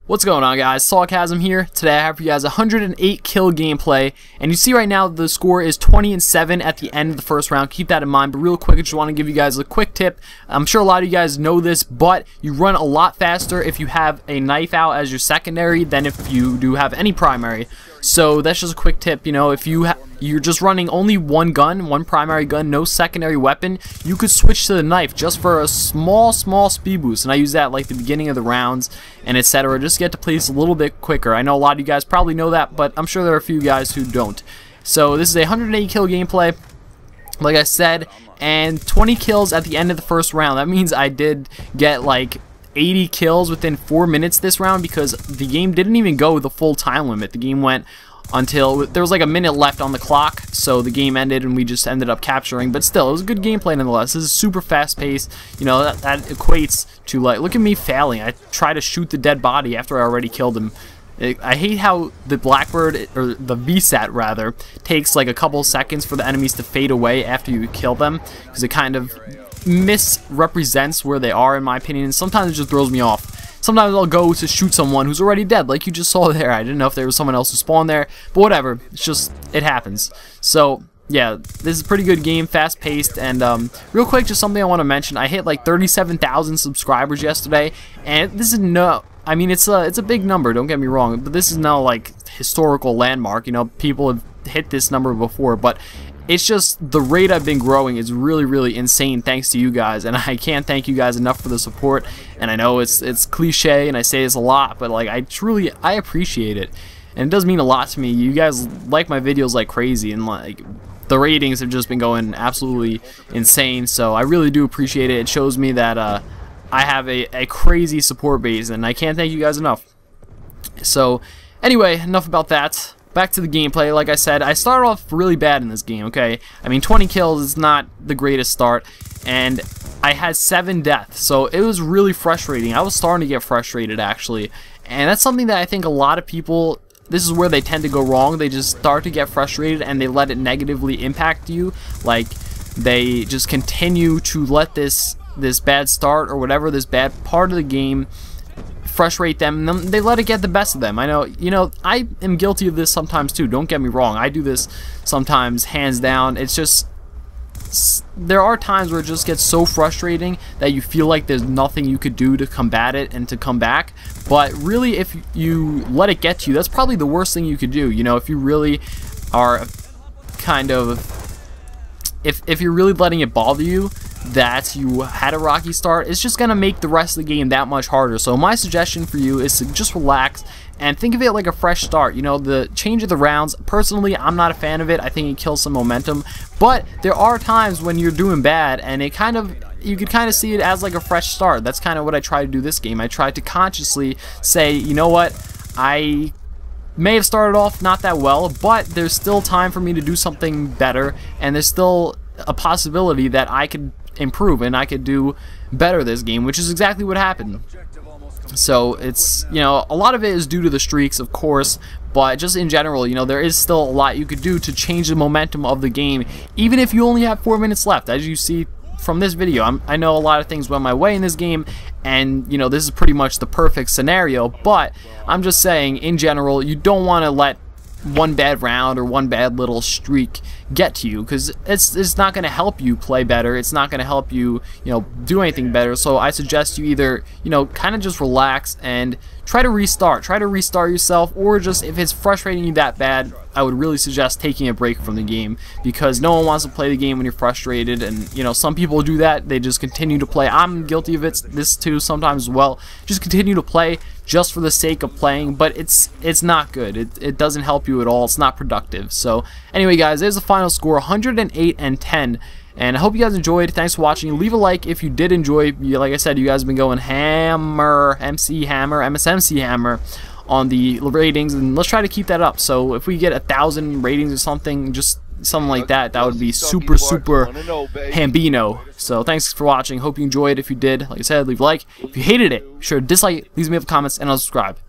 What's going on, guys? Sawcasm here. Today I have for you guys 108 kill gameplay, and you see right now the score is 20-7 at the end of the first round. Keep that in mind. But real quick, I just want to give you guys a quick tip. I'm sure a lot of you guys know this, but you run a lot faster if you have a knife out as your secondary than if you do have any primary. So that's just a quick tip. You know, if you're just running only one gun, one primary gun, no secondary weapon, you could switch to the knife just for a small speed boost. And I use that like the beginning of the rounds and etc. Just get to place a little bit quicker. I know a lot of you guys probably know that, but I'm sure there are a few guys who don't. So this is a 108 kill gameplay, like I said, and 20 kills at the end of the first round. That means I did get like 80 kills within 4 minutes this round, because the game didn't even go the full time limit. The game went until there was like a minute left on the clock, so the game ended and we just ended up capturing. But still, it was a good gameplay nonetheless. This is super fast paced. You know, that equates to, like, look at me failing. I try to shoot the dead body after I already killed him. I hate how the Blackbird, or the VSAT rather, takes like a couple seconds for the enemies to fade away after you kill them, because it kind of misrepresents where they are, in my opinion, and sometimes it just throws me off. Sometimes I'll go to shoot someone who's already dead, like you just saw there. I didn't know if there was someone else who spawned there, but whatever. It's just, it happens. So yeah, this is a pretty good game, fast paced. And real quick, just something I want to mention. I hit like 37,000 subscribers yesterday, and this is I mean, it's a big number, don't get me wrong, but this is now like historical landmark. You know, people have hit this number before, but it's just the rate I've been growing is really insane thanks to you guys, and I can't thank you guys enough for the support. And I know it's cliche and I say this a lot, but like I appreciate it, and it does mean a lot to me. You guys like my videos like crazy, and like the ratings have just been going absolutely insane, so I really do appreciate it. It shows me that I have a crazy support base, and I can't thank you guys enough. So anyway, enough about that. Back to the gameplay. Like I said, I started off really bad in this game, okay? I mean, 20 kills is not the greatest start, and I had 7 deaths, so it was really frustrating. I was starting to get frustrated, actually, and that's something that I think a lot of people, this is where they tend to go wrong. They just start to get frustrated, and they let it negatively impact you. Like, they just continue to let this bad start, or whatever, this bad part of the game, frustrate them, and they let it get the best of them. I know, you know, I am guilty of this sometimes too, don't get me wrong. I do this sometimes, hands down. It's just, there are times where it just gets so frustrating that you feel like there's nothing you could do to combat it and to come back. But really, if you let it get to you, that's probably the worst thing you could do. You know, if you really are kind of, if you're really letting it bother you that you had a rocky start, it's just gonna make the rest of the game that much harder. So my suggestion for you is to just relax and think of it like a fresh start. You know, the change of the rounds, personally, I'm not a fan of it. I think it kills some momentum, but there are times when you're doing bad, and it kind of, you could kind of see it as like a fresh start. That's kind of what I try to do this game. I tried to consciously say, you know what, I may have started off not that well, but there's still time for me to do something better, and there's still a possibility that I could improve and I could do better this game, which is exactly what happened. So it's, you know, a lot of it is due to the streaks, of course, but just in general, you know, there is still a lot you could do to change the momentum of the game, even if you only have 4 minutes left. As you see from this video, I know a lot of things went my way in this game, and you know, this is pretty much the perfect scenario, but I'm just saying, in general, you don't want to let one bad round or one bad little streak get to you, because it's not going to help you play better. It's not going to help you, you know, do anything better. So I suggest you either, you know, kind of just relax and try to restart yourself, or just, if it's frustrating you that bad, I would really suggest taking a break from the game, because no one wants to play the game when you're frustrated. And you know, some people do that, they just continue to play. I'm guilty of this too sometimes as well. Just continue to play just for the sake of playing, but it's not good. It doesn't help you at all. It's not productive. So anyway, guys, there's the final score, 108-10. And I hope you guys enjoyed. Thanks for watching. Leave a like if you did enjoy. Like I said, you guys have been going hammer, MSMC hammer on the ratings, and let's try to keep that up. So if we get 1,000 ratings or something, just something like that, that would be super Hambino. So thanks for watching. Hope you enjoyed. If you did, like I said, leave a like. If you hated it, be sure to dislike it, leave me a comments, and I'll subscribe.